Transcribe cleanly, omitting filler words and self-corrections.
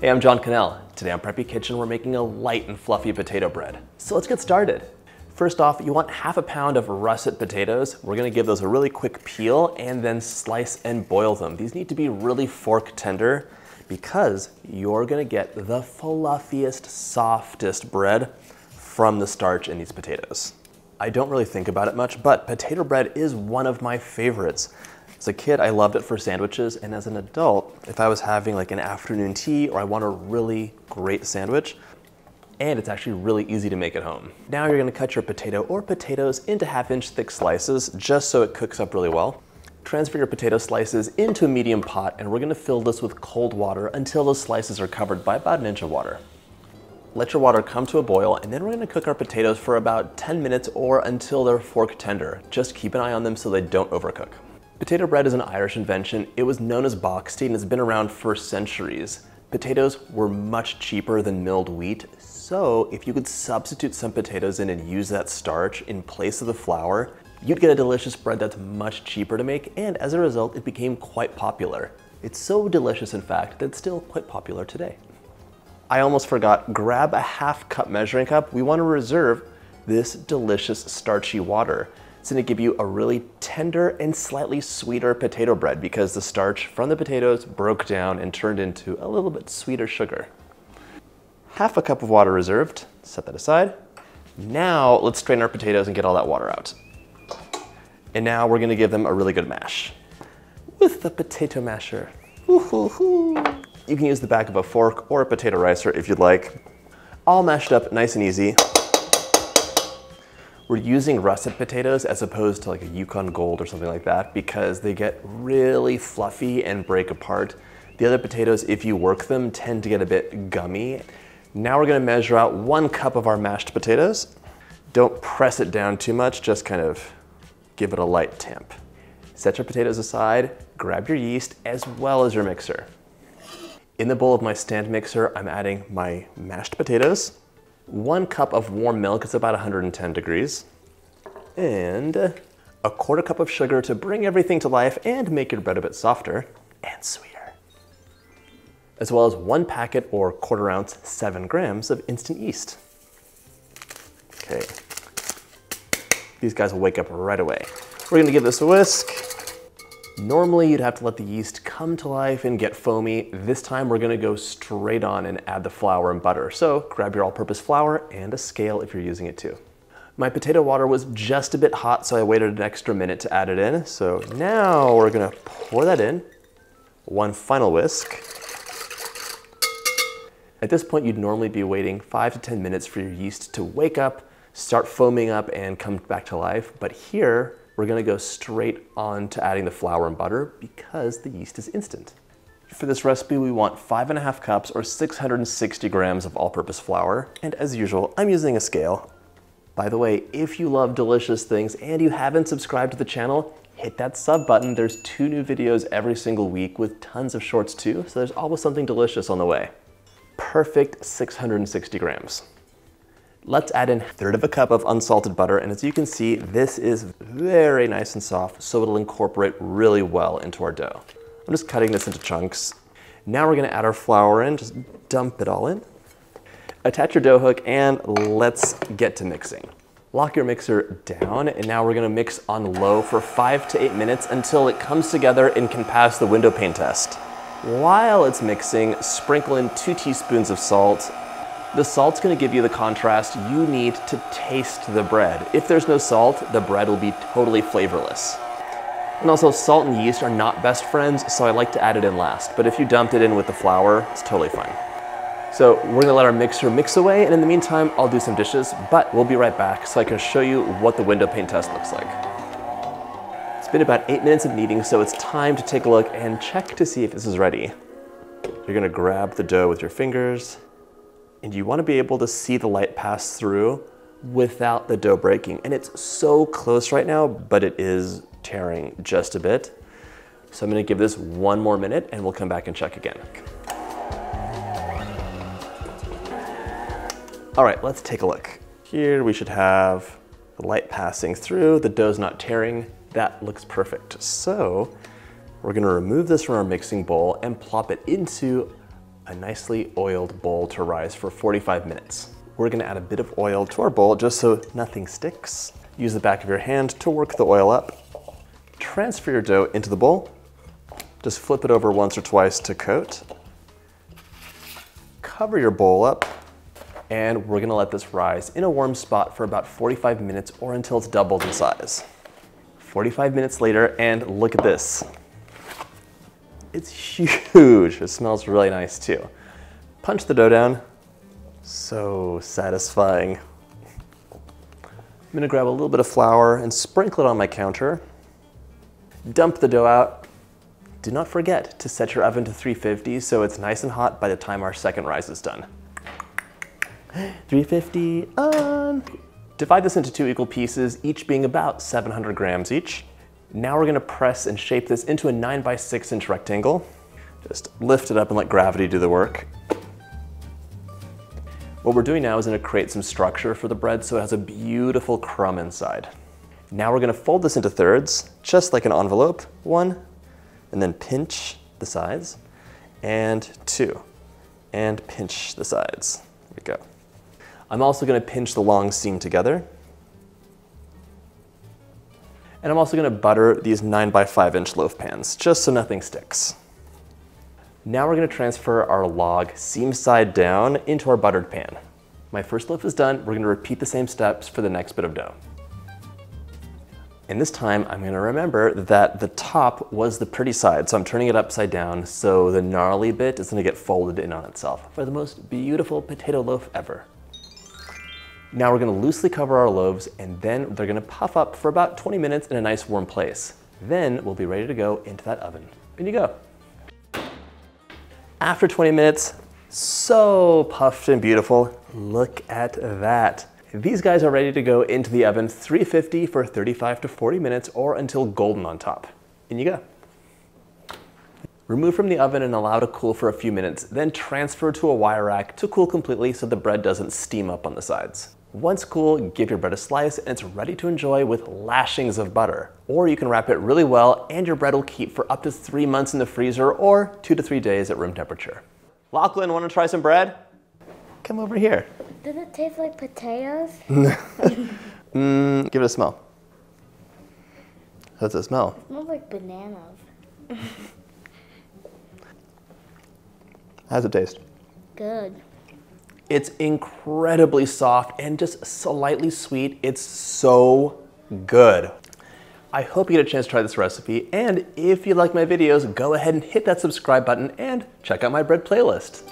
Hey, I'm John Cannell. Today on Preppy Kitchen, we're making a light and fluffy potato bread. So let's get started. First off, you want half a pound of russet potatoes. We're gonna give those a really quick peel and then slice and boil them. These need to be really fork tender because you're gonna get the fluffiest, softest bread from the starch in these potatoes. I don't really think about it much, but potato bread is one of my favorites. As a kid, I loved it for sandwiches, and as an adult, if I was having like an afternoon tea or I want a really great sandwich, and it's actually really easy to make at home. Now you're gonna cut your potato or potatoes into 1/2-inch thick slices just so it cooks up really well. Transfer your potato slices into a medium pot, and we're gonna fill this with cold water until those slices are covered by about 1 inch of water. Let your water come to a boil, and then we're gonna cook our potatoes for about 10 minutes or until they're fork tender. Just keep an eye on them so they don't overcook. Potato bread is an Irish invention. It was known as boxty and has been around for centuries. Potatoes were much cheaper than milled wheat, so if you could substitute some potatoes in and use that starch in place of the flour, you'd get a delicious bread that's much cheaper to make, and as a result, it became quite popular. It's so delicious, in fact, that it's still quite popular today. I almost forgot, grab a 1/2 cup measuring cup. We want to reserve this delicious starchy water. It's gonna give you a really tender and slightly sweeter potato bread because the starch from the potatoes broke down and turned into a little bit sweeter sugar. 1/2 cup of water reserved, set that aside. Now let's strain our potatoes and get all that water out. And now we're gonna give them a really good mash with the potato masher. Woo-hoo-hoo. You can use the back of a fork or a potato ricer if you'd like. All mashed up nice and easy. We're using russet potatoes as opposed to like a Yukon Gold or something like that because they get really fluffy and break apart. The other potatoes, if you work them, tend to get a bit gummy. Now we're gonna measure out 1 cup of our mashed potatoes. Don't press it down too much, just kind of give it a light tamp. Set your potatoes aside, grab your yeast as well as your mixer. In the bowl of my stand mixer, I'm adding my mashed potatoes, 1 cup of warm milk, it's about 110 degrees, and a 1/4 cup of sugar to bring everything to life and make your bread a bit softer and sweeter. As well as 1 packet or 1/4 ounce, 7 grams of instant yeast. Okay, these guys will wake up right away. We're gonna give this a whisk. Normally you'd have to let the yeast come to life and get foamy. This time we're gonna go straight on and add the flour and butter. So grab your all-purpose flour and a scale if you're using it too. My potato water was just a bit hot, so I waited an extra minute to add it in. So now we're gonna pour that in, 1 final whisk. At this point, you'd normally be waiting 5 to 10 minutes for your yeast to wake up, start foaming up and come back to life. But here, we're gonna go straight on to adding the flour and butter because the yeast is instant. For this recipe, we want 5.5 cups or 660 grams of all-purpose flour. And as usual, I'm using a scale. By the way, if you love delicious things and you haven't subscribed to the channel, hit that sub button. There's 2 new videos every single week with tons of shorts too, so there's always something delicious on the way. Perfect 660 grams. Let's add in 1/3 cup of unsalted butter, and as you can see, this is very nice and soft, so it'll incorporate really well into our dough. I'm just cutting this into chunks. Now we're gonna add our flour in, just dump it all in. Attach your dough hook, and let's get to mixing. Lock your mixer down, and now we're gonna mix on low for 5 to 8 minutes until it comes together and can pass the window pane test. While it's mixing, sprinkle in 2 teaspoons of salt. The salt's gonna give you the contrast you need to taste the bread. If there's no salt, the bread will be totally flavorless. And also, salt and yeast are not best friends, so I like to add it in last. But if you dumped it in with the flour, it's totally fine. So we're gonna let our mixer mix away, and in the meantime, I'll do some dishes, but we'll be right back so I can show you what the window pane test looks like. It's been about 8 minutes of kneading, so it's time to take a look and check to see if this is ready. You're gonna grab the dough with your fingers, and you wanna be able to see the light pass through without the dough breaking. And it's so close right now, but it is tearing just a bit. So I'm gonna give this 1 more minute and we'll come back and check again. All right, let's take a look. Here we should have the light passing through, the dough's not tearing. That looks perfect. So we're gonna remove this from our mixing bowl and plop it into a nicely oiled bowl to rise for 45 minutes. We're gonna add a bit of oil to our bowl just so nothing sticks. Use the back of your hand to work the oil up. Transfer your dough into the bowl. Just flip it over once or twice to coat. Cover your bowl up, and we're gonna let this rise in a warm spot for about 45 minutes or until it's doubled in size. 45 minutes later, and look at this. It's huge. It smells really nice too. Punch the dough down. So satisfying. I'm gonna grab a little bit of flour and sprinkle it on my counter. Dump the dough out. Do not forget to set your oven to 350 so it's nice and hot by the time our second rise is done. 350 on. Divide this into 2 equal pieces, each being about 700 grams each. Now we're gonna press and shape this into a 9 by 6 inch rectangle. Just lift it up and let gravity do the work. What we're doing now is gonna create some structure for the bread so it has a beautiful crumb inside. Now we're gonna fold this into thirds, just like an envelope. 1, and then pinch the sides, and 2, and pinch the sides. There we go. I'm also gonna pinch the long seam together. And I'm also gonna butter these 9 by 5 inch loaf pans, just so nothing sticks. Now we're gonna transfer our log seam side down into our buttered pan. My first loaf is done. We're gonna repeat the same steps for the next bit of dough. And this time I'm gonna remember that the top was the pretty side, so I'm turning it upside down so the gnarly bit is gonna get folded in on itself for the most beautiful potato loaf ever. Now we're gonna loosely cover our loaves and then they're gonna puff up for about 20 minutes in a nice warm place. Then we'll be ready to go into that oven. In you go. After 20 minutes, so puffed and beautiful. Look at that. These guys are ready to go into the oven 350 for 35 to 40 minutes or until golden on top. In you go. Remove from the oven and allow to cool for a few minutes, then transfer to a wire rack to cool completely so the bread doesn't steam up on the sides. Once cool, give your bread a slice and it's ready to enjoy with lashings of butter. Or you can wrap it really well and your bread will keep for up to 3 months in the freezer or 2 to 3 days at room temperature. Lachlan, want to try some bread? Come over here. Does it taste like potatoes? Give it a smell. How does it smell? It smells like bananas. How does it taste? Good. It's incredibly soft and just slightly sweet. It's so good. I hope you get a chance to try this recipe, and if you like my videos, go ahead and hit that subscribe button and check out my bread playlist.